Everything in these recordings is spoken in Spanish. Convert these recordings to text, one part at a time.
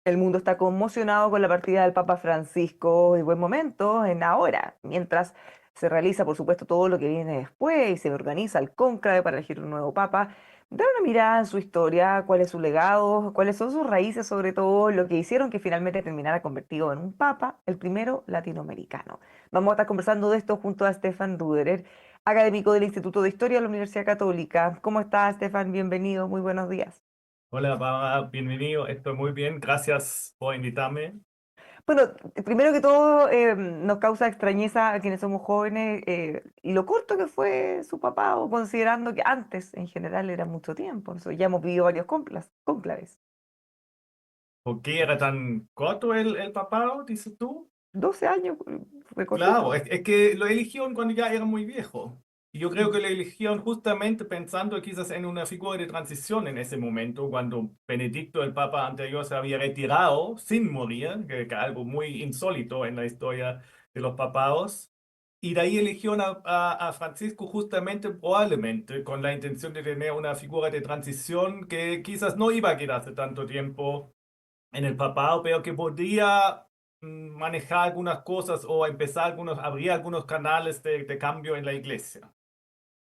El mundo está conmocionado con la partida del Papa Francisco y buen momento en ahora, mientras se realiza, por supuesto, todo lo que viene después y se organiza el cónclave para elegir un nuevo Papa. Dar una mirada en su historia, cuál es su legado, cuáles son sus raíces, sobre todo lo que hicieron que finalmente terminara convertido en un Papa, el primero latinoamericano. Vamos a estar conversando de esto junto a Stefan Ruderer, académico del Instituto de Historia de la Universidad Católica. ¿Cómo estás, Stefan? Bienvenido, muy buenos días. Hola, Bárbara, bienvenido. Estoy muy bien. Gracias por invitarme. Bueno, primero que todo, nos causa extrañeza a quienes somos jóvenes lo corto que fue su papá, o considerando que antes, en general, era mucho tiempo. Nosotros ya hemos vivido varios cónclaves. ¿Por qué era tan corto el papado, dices tú? 12 años, fue Claro, cortito. es que lo eligieron cuando ya era muy viejo. Y yo creo Mm. que lo eligieron justamente pensando quizás en una figura de transición en ese momento, cuando Benedicto, el papa anterior, se había retirado sin morir, que algo muy insólito en la historia de los papados. Y de ahí eligieron a Francisco justamente, probablemente, con la intención de tener una figura de transición que quizás no iba a quedarse tanto tiempo en el papado, pero que podría manejar algunas cosas o empezar abrir algunos canales de cambio en la iglesia.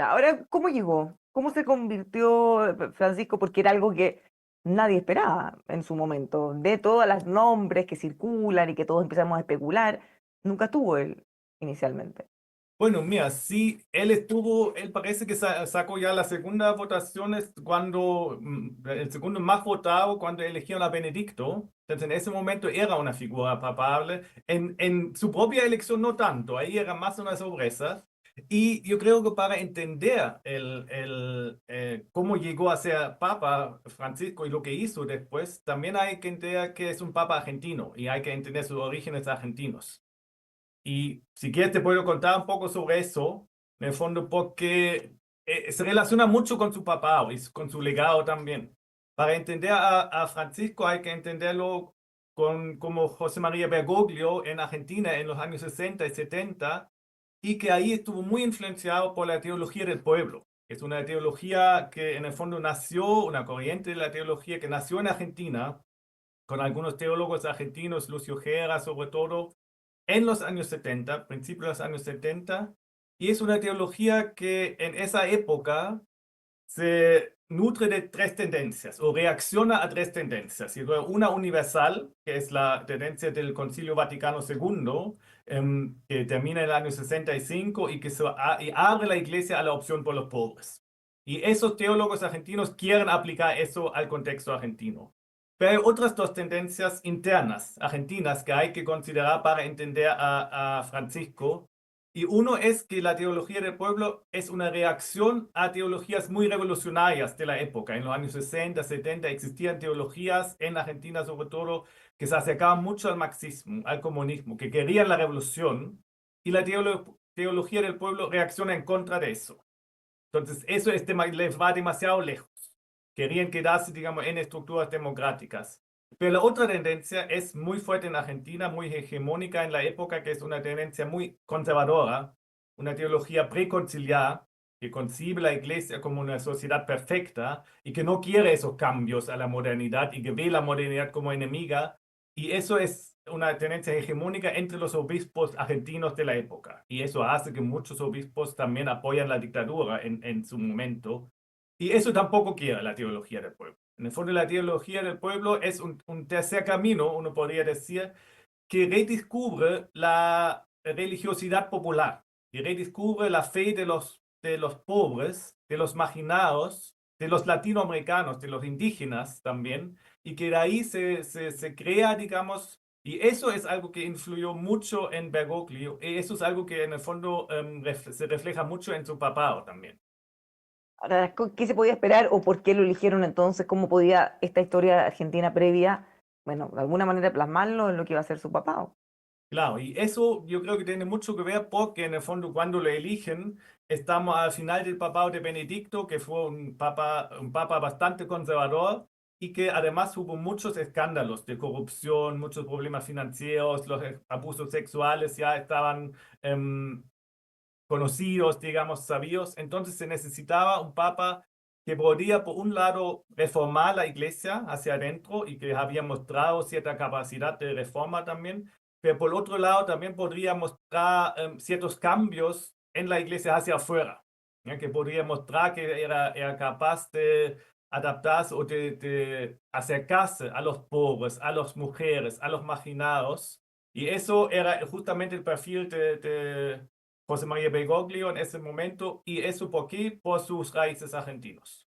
Ahora, ¿cómo llegó? ¿Cómo se convirtió Francisco? Porque era algo que nadie esperaba en su momento. De todas las nombres que circulan y que todos empezamos a especular, nunca tuvo él inicialmente. Bueno, mira, sí, él parece que sacó ya las segundas votaciones el segundo más votado cuando eligieron a Benedicto. Entonces, en ese momento era una figura papable. En su propia elección no tanto, ahí era más una sorpresa. Y yo creo que para entender cómo llegó a ser Papa Francisco y lo que hizo después, también hay que entender que es un Papa argentino y hay que entender sus orígenes argentinos. Y si quieres te puedo contar un poco sobre eso, en el fondo porque se relaciona mucho con su papá y con su legado también. Para entender a Francisco hay que entenderlo como José María Bergoglio en Argentina en los años 60 y 70 y que ahí estuvo muy influenciado por la teología del pueblo. Es una teología que en el fondo nació, una corriente de la teología que nació en Argentina con algunos teólogos argentinos, Lucio Gera sobre todo, en los años 70, principios de los años 70, y es una teología que en esa época se nutre de tres tendencias o reacciona a tres tendencias. Y luego una universal, que es la tendencia del Concilio Vaticano II, que termina en el año 65 y que y abre la iglesia a la opción por los pobres. Y esos teólogos argentinos quieren aplicar eso al contexto argentino. Pero hay otras dos tendencias internas argentinas que hay que considerar para entender a Francisco. Y uno es que la teología del pueblo es una reacción a teologías muy revolucionarias de la época. En los años 60, 70 existían teologías en Argentina sobre todo que se acercaban mucho al marxismo, al comunismo, que querían la revolución y la teología del pueblo reacciona en contra de eso. Entonces, eso les va demasiado lejos. Querían quedarse, digamos, en estructuras democráticas. Pero la otra tendencia es muy fuerte en Argentina, muy hegemónica en la época, que es una tendencia muy conservadora, una teología preconciliar, que concibe la iglesia como una sociedad perfecta y que no quiere esos cambios a la modernidad y que ve la modernidad como enemiga. Y eso es una tendencia hegemónica entre los obispos argentinos de la época. Y eso hace que muchos obispos también apoyan la dictadura en su momento. Y eso tampoco quiere la teología del pueblo. En el fondo, la teología del pueblo es un tercer camino, uno podría decir, que redescubre la religiosidad popular, que redescubre la fe de los pobres, de los marginados, de los latinoamericanos, de los indígenas también, y que de ahí se crea, digamos, y eso es algo que influyó mucho en Bergoglio, y eso es algo que en el fondo se refleja mucho en su papado también. Ahora, ¿qué se podía esperar o por qué lo eligieron entonces? ¿Cómo podía esta historia argentina previa, bueno, de alguna manera plasmarlo en lo que iba a ser su papá? Claro, y eso yo creo que tiene mucho que ver porque en el fondo cuando lo eligen estamos al final del papado de Benedicto, que fue un papa bastante conservador y que además hubo muchos escándalos de corrupción, muchos problemas financieros, los abusos sexuales ya estaban conocidos, digamos, sabidos. Entonces se necesitaba un papa que podía, por un lado, reformar la iglesia hacia adentro y que había mostrado cierta capacidad de reforma también, pero por otro lado también podría mostrar ciertos cambios en la iglesia hacia afuera, ¿ya? Que podría mostrar que era capaz de adaptarse o de acercarse a los pobres, a las mujeres, a los marginados. Y eso era justamente el perfil de José María Bergoglio en ese momento. ¿Y eso por qué? Por sus raíces argentinos.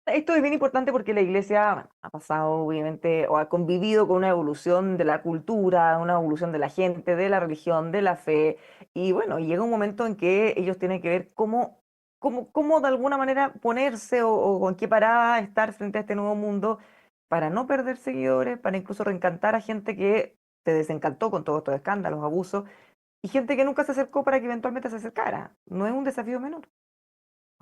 Esto es bien importante porque la iglesia bueno, ha pasado, obviamente, o ha convivido con una evolución de la cultura, una evolución de la gente, de la religión, de la fe. Y bueno, llega un momento en que ellos tienen que ver cómo de alguna manera ponerse o con qué parada estar frente a este nuevo mundo para no perder seguidores, para incluso reencantar a gente que se desencantó con todos estos escándalos, abusos, y gente que nunca se acercó para que eventualmente se acercara. No es un desafío menor.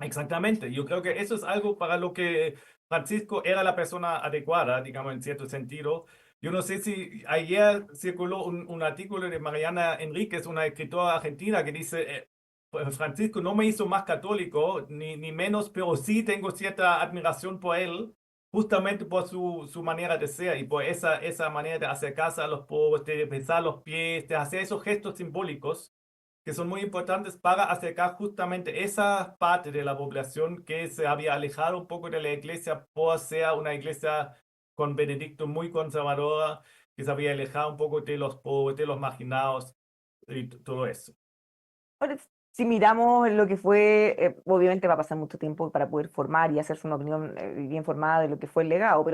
Exactamente, yo creo que eso es algo para lo que Francisco era la persona adecuada, digamos, en cierto sentido. Yo no sé si ayer circuló un artículo de Mariana Enríquez, una escritora argentina, que dice, pues, Francisco no me hizo más católico, ni menos, pero sí tengo cierta admiración por él, justamente por su manera de ser y por esa manera de acercarse a los pobres, de besar los pies, de hacer esos gestos simbólicos que son muy importantes para acercar justamente esa parte de la población que se había alejado un poco de la iglesia por ser una iglesia con Benedicto muy conservadora, que se había alejado un poco de los pobres, de los marginados y todo eso. Ahora, si miramos lo que fue, obviamente va a pasar mucho tiempo para poder formar y hacerse una opinión bien formada de lo que fue el legado,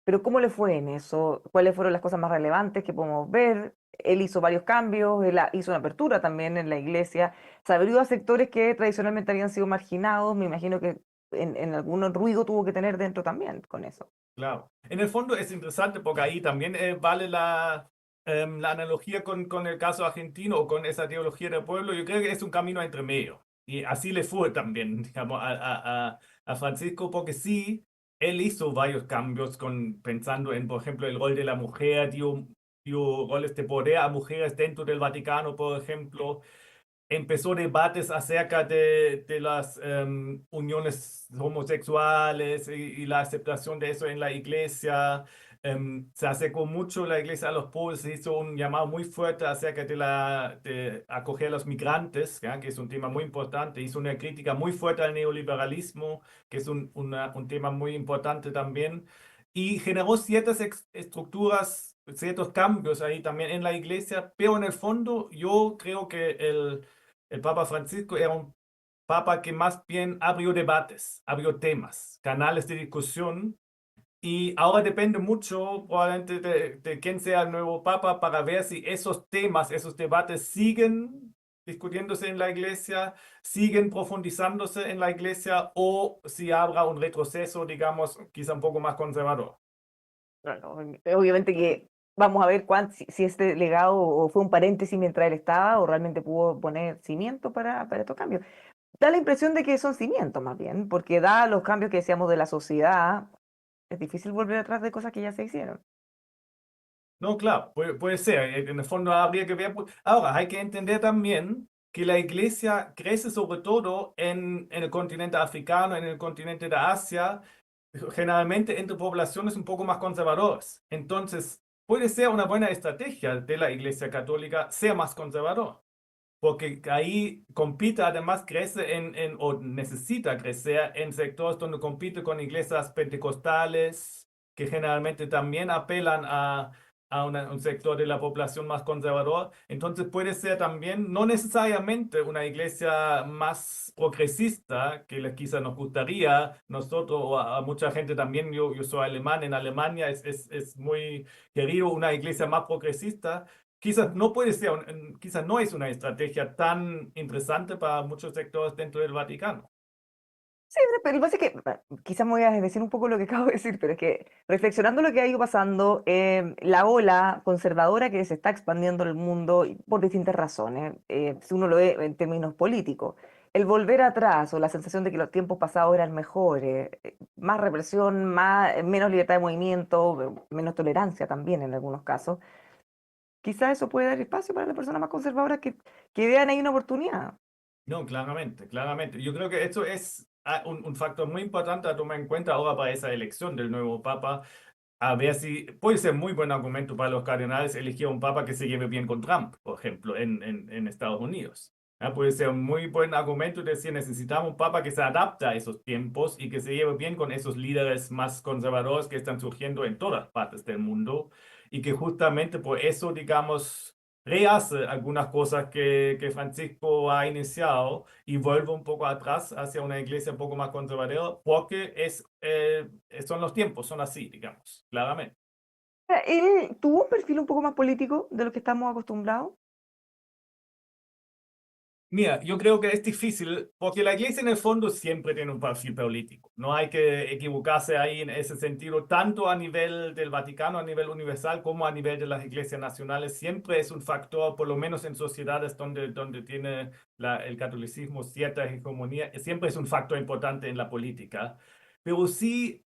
pero ¿cómo le fue en eso? ¿Cuáles fueron las cosas más relevantes que podemos ver? Él hizo varios cambios, hizo una apertura también en la iglesia, se abrió a sectores que tradicionalmente habían sido marginados, me imagino que en algún ruido tuvo que tener dentro también con eso. Claro. En el fondo es interesante porque ahí también vale la analogía con el caso argentino o con esa teología del pueblo. Yo creo que es un camino entre medio. Y así le fue también, digamos, a Francisco, porque sí, él hizo varios cambios pensando en, por ejemplo, el rol de la mujer, dio roles de poder a mujeres dentro del Vaticano, por ejemplo. Empezó debates acerca de las uniones homosexuales y la aceptación de eso en la iglesia. Se acercó mucho la iglesia a los pobres, se hizo un llamado muy fuerte acerca de acoger a los migrantes, ¿ya? Que es un tema muy importante. Hizo una crítica muy fuerte al neoliberalismo, que es un tema muy importante también. Y generó ciertas estructuras, ciertos cambios ahí también en la iglesia, pero en el fondo yo creo que el Papa Francisco era un papa que más bien abrió debates, abrió temas, canales de discusión, y ahora depende mucho probablemente de quién sea el nuevo papa para ver si esos temas, esos debates siguen discutiéndose en la iglesia, siguen profundizándose en la iglesia o si habrá un retroceso, digamos, quizá un poco más conservador. Claro, obviamente que vamos a ver si este legado o fue un paréntesis mientras él estaba o realmente pudo poner cimiento para estos cambios. Da la impresión de que son cimientos más bien, porque da los cambios que decíamos de la sociedad, es difícil volver atrás de cosas que ya se hicieron. No, claro, puede ser. En el fondo habría que ver. Ahora, hay que entender también que la iglesia crece sobre todo en el continente africano, en el continente de Asia, generalmente entre poblaciones un poco más conservadoras. Entonces, puede ser una buena estrategia de la iglesia católica ser más conservador, porque ahí compite, además crece o necesita crecer en sectores donde compite con iglesias pentecostales, que generalmente también apelan a un sector de la población más conservador. Entonces puede ser también, no necesariamente una iglesia más progresista, que quizá nos gustaría nosotros o a mucha gente también, yo soy alemán, en Alemania es muy querido una iglesia más progresista. Quizás no puede ser, quizás no es una estrategia tan interesante para muchos sectores dentro del Vaticano. Sí, pero lo que pasa es que quizás me voy a decir un poco lo que acabo de decir, pero es que reflexionando lo que ha ido pasando, la ola conservadora que se está expandiendo en el mundo y por distintas razones, si uno lo ve en términos políticos, el volver atrás o la sensación de que los tiempos pasados eran mejores, más represión, menos libertad de movimiento, menos tolerancia también en algunos casos, quizás eso puede dar espacio para las personas más conservadoras que vean ahí una oportunidad. No, claramente, claramente. Yo creo que eso es un factor muy importante a tomar en cuenta ahora para esa elección del nuevo papa, a ver si puede ser muy buen argumento para los cardenales elegir un papa que se lleve bien con Trump, por ejemplo, en Estados Unidos. Puede ser un muy buen argumento decir, necesitamos un papa que se adapte a esos tiempos y que se lleve bien con esos líderes más conservadores que están surgiendo en todas partes del mundo y que justamente por eso, digamos, rehace algunas cosas que Francisco ha iniciado y vuelve un poco atrás hacia una iglesia un poco más conservadora, porque son los tiempos, son así, digamos, claramente. Él tuvo un perfil un poco más político de lo que estamos acostumbrados. Mira, yo creo que es difícil porque la iglesia en el fondo siempre tiene un perfil político. No hay que equivocarse ahí en ese sentido, tanto a nivel del Vaticano, a nivel universal, como a nivel de las iglesias nacionales. Siempre es un factor, por lo menos en sociedades donde tiene el catolicismo cierta hegemonía, siempre es un factor importante en la política. Pero sí,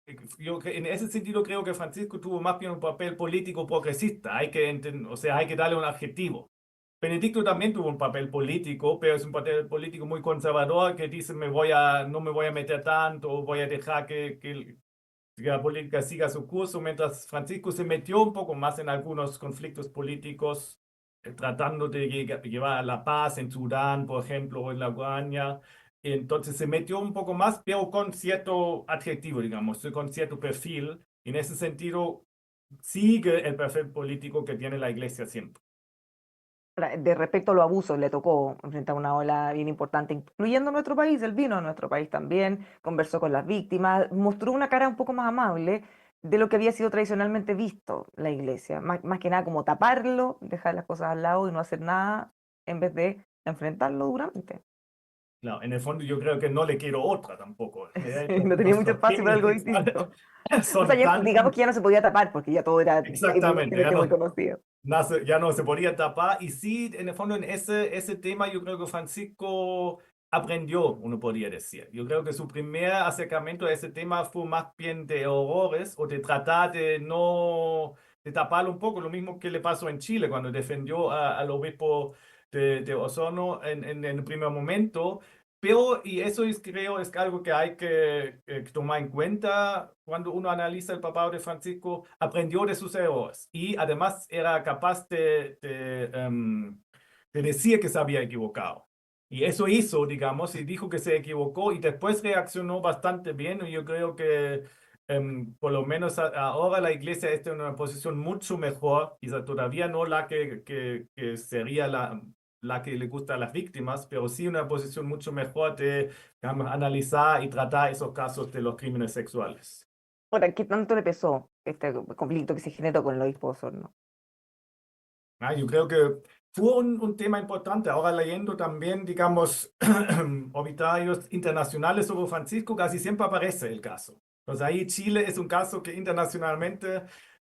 en ese sentido creo que Francisco tuvo más bien un papel político progresista. O sea, hay que darle un adjetivo. Benedicto también tuvo un papel político, pero es un papel político muy conservador que dice no me voy a meter tanto, voy a dejar que la política siga su curso, mientras Francisco se metió un poco más en algunos conflictos políticos, tratando de llevar a la paz en Sudán, por ejemplo, o en la Ucrania. Entonces se metió un poco más, pero con cierto adjetivo, digamos, con cierto perfil. En ese sentido, sigue el perfil político que tiene la iglesia siempre. De respecto a los abusos, le tocó enfrentar una ola bien importante, incluyendo nuestro país. Él vino a nuestro país también, conversó con las víctimas, mostró una cara un poco más amable de lo que había sido tradicionalmente visto la iglesia. Más que nada como taparlo, dejar las cosas al lado y no hacer nada en vez de enfrentarlo duramente. Claro, en el fondo yo creo que no le quiero otra tampoco. No tenía mucho Nuestros espacio para algo crímenes distinto. O sea, son tan, digamos que ya no se podía tapar porque ya todo era exactamente, evidentemente muy conocido. ya no se podía tapar. Y sí, en el fondo en ese tema yo creo que Francisco aprendió, uno podría decir. Yo creo que su primer acercamiento a ese tema fue más bien de horrores o de tratar de no, de taparlo un poco, lo mismo que le pasó en Chile cuando defendió al obispo de Osorno en el primer momento. Pero, y eso creo es algo que hay que tomar en cuenta cuando uno analiza el papado de Francisco, aprendió de sus errores y además era capaz de decir que se había equivocado. Y eso hizo, digamos, y dijo que se equivocó y después reaccionó bastante bien. Y yo creo que por lo menos ahora la iglesia está en una posición mucho mejor, quizá todavía no la que sería la que le gusta a las víctimas, pero sí una posición mucho mejor de, digamos, analizar y tratar esos casos de los crímenes sexuales. Ahora, ¿qué tanto le pesó este conflicto que se generó con el obispo de Osorno? Yo creo que fue un tema importante. Ahora leyendo también, digamos, obituarios internacionales sobre Francisco, casi siempre aparece el caso. Entonces ahí Chile es un caso que internacionalmente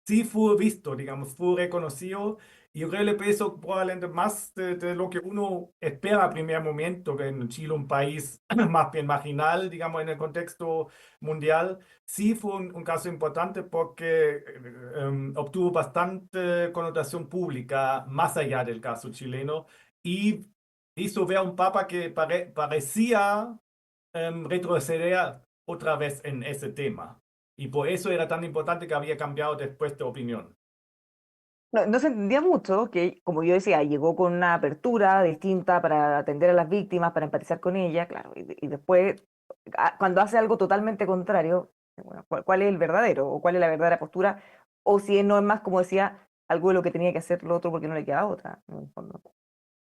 sí fue visto, digamos, fue reconocido. Y yo creo que le pesó probablemente más de lo que uno espera a primer momento, que en Chile un país más bien marginal, digamos, en el contexto mundial. Sí fue un caso importante porque obtuvo bastante connotación pública más allá del caso chileno y hizo ver a un papa que parecía retroceder otra vez en ese tema. Y por eso era tan importante que había cambiado después de opinión. No, no se entendía mucho, que como yo decía, llegó con una apertura distinta para atender a las víctimas, para empatizar con ellas, claro, y después, cuando hace algo totalmente contrario, bueno, ¿cuál es el verdadero? ¿O cuál es la verdadera postura? O si no es más, como decía, algo de lo que tenía que hacer lo otro porque no le queda otra, en el fondo.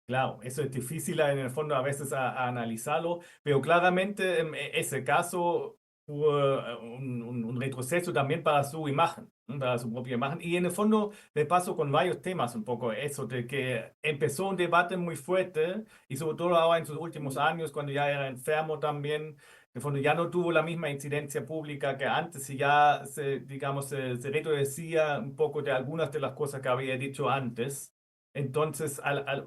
Claro, eso es difícil en el fondo a veces a analizarlo, pero claramente ese caso fue un retroceso también para su imagen, ¿no? Para su propia imagen. Y en el fondo me pasó con varios temas un poco eso, de que empezó un debate muy fuerte y sobre todo ahora en sus últimos años, cuando ya era enfermo también, en el fondo ya no tuvo la misma incidencia pública que antes y ya digamos, se retrodecía un poco de algunas de las cosas que había dicho antes. Entonces,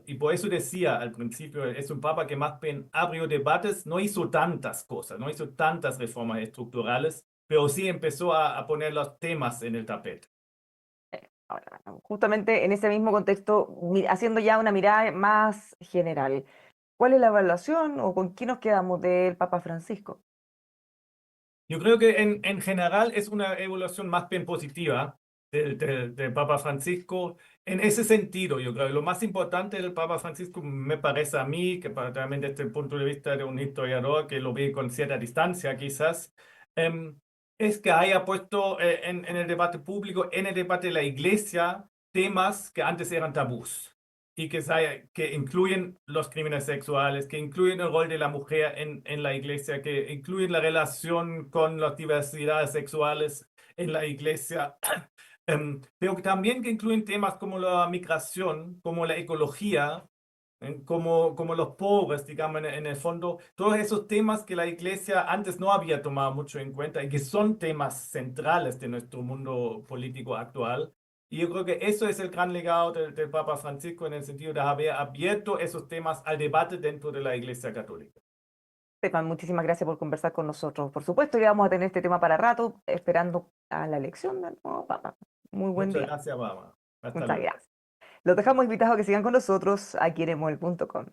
y por eso decía al principio, es un papa que más bien abrió debates, no hizo tantas cosas, no hizo tantas reformas estructurales, pero sí empezó a poner los temas en el tapete. Ahora, justamente en ese mismo contexto, haciendo ya una mirada más general, ¿cuál es la evaluación o con qué nos quedamos del Papa Francisco? Yo creo que en general es una evolución más bien positiva del Papa Francisco. En ese sentido, yo creo que lo más importante del Papa Francisco me parece a mí, que también desde el punto de vista de un historiador que lo ve con cierta distancia quizás, em, es que haya puesto en el debate público, en el debate de la Iglesia, temas que antes eran tabús y que incluyen los crímenes sexuales, que incluyen el rol de la mujer en la iglesia, que incluyen la relación con las diversidades sexuales en la iglesia, pero que también que incluyen temas como la migración, como la ecología, como los pobres, digamos, en el fondo, todos esos temas que la iglesia antes no había tomado mucho en cuenta y que son temas centrales de nuestro mundo político actual. Y yo creo que eso es el gran legado del Papa Francisco en el sentido de haber abierto esos temas al debate dentro de la Iglesia Católica. Stefan, muchísimas gracias por conversar con nosotros. Por supuesto que vamos a tener este tema para rato, esperando a la elección del nuevo Papa. Muy buen Muchas día. gracias, Baba. Hasta Muchas luego. gracias. Los dejamos invitados a que sigan con nosotros aquí en emol.com.